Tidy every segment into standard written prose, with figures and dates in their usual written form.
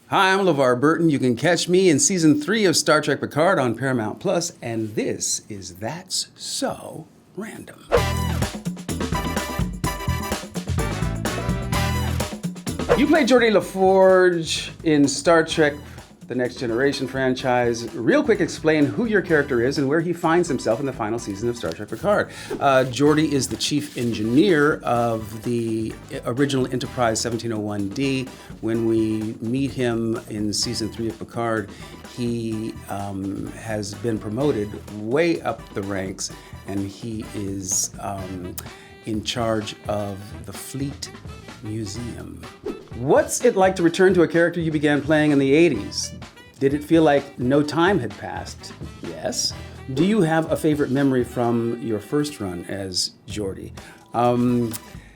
Hi, I'm LeVar Burton. You can catch me in Season 3 of Star Trek Picard on Paramount+, and this is That's So Random. You played Geordi LaForge in Star Trek The Next Generation franchise. Real quick, explain who your character is and where he finds himself in the final season of Star Trek Picard. Geordi is the chief engineer of the original Enterprise 1701D. When we meet him in season 3 of Picard, he has been promoted way up the ranks, and he is in charge of the Fleet Museum. What's it like to return to a character you began playing in the 80s? Did it feel like no time had passed? Yes. Do you have a favorite memory from your first run as Geordi?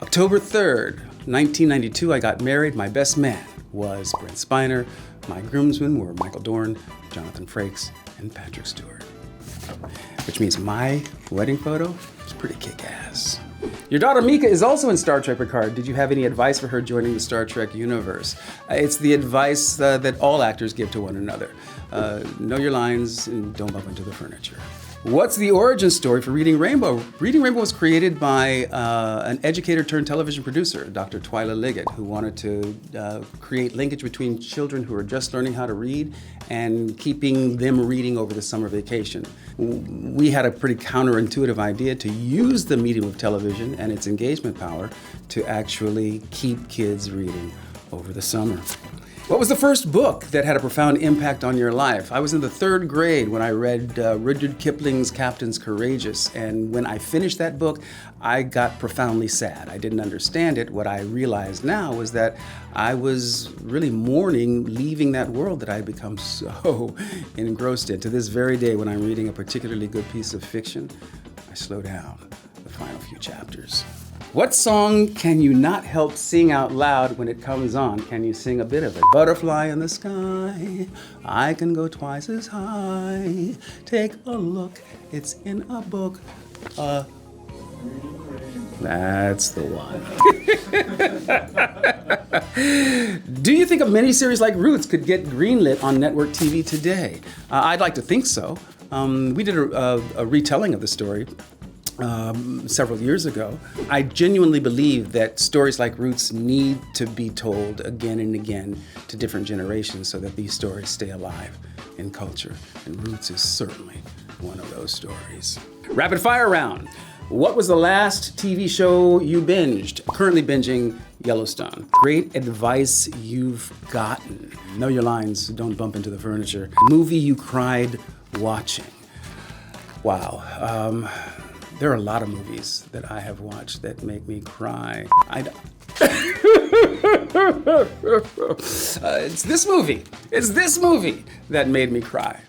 October 3rd, 1992, I got married. My best man was Brent Spiner. My groomsmen were Michael Dorn, Jonathan Frakes, and Patrick Stewart. Which means my wedding photo is pretty kick-ass. Your daughter Mika is also in Star Trek Picard. Did you have any advice for her joining the Star Trek universe? It's the advice that all actors give to one another. Know your lines and don't bump into the furniture. What's the origin story for Reading Rainbow? Reading Rainbow was created by an educator turned television producer, Dr. Twyla Liggett, who wanted to create linkage between children who are just learning how to read and keeping them reading over the summer vacation. We had a pretty counterintuitive idea to use the medium of television and its engagement power to actually keep kids reading over the summer. What was the first book that had a profound impact on your life? I was in the 3rd grade when I read Rudyard Kipling's Captain's Courageous, and when I finished that book, I got profoundly sad. I didn't understand it. What I realized now was that I was really mourning leaving that world that I had become so engrossed in. To this very day, when I'm reading a particularly good piece of fiction, I slow down the final few chapters. What song can you not help sing out loud when it comes on? Can you sing a bit of it? Butterfly in the sky, I can go twice as high. Take a look, it's in a book. That's the one. Do you think a miniseries like Roots could get greenlit on network TV today? I'd like to think so. We did a retelling of the story several years ago. I genuinely believe that stories like Roots need to be told again and again to different generations so that these stories stay alive in culture. And Roots is certainly one of those stories. Rapid fire round. What was the last TV show you binged? Currently binging Yellowstone. Great advice you've gotten. Know your lines, don't bump into the furniture. Movie you cried watching. Wow. There are a lot of movies that I have watched that make me cry. It's this movie that made me cry.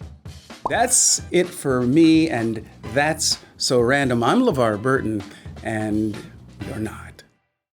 That's it for me, and that's so random. I'm LeVar Burton, and you're not.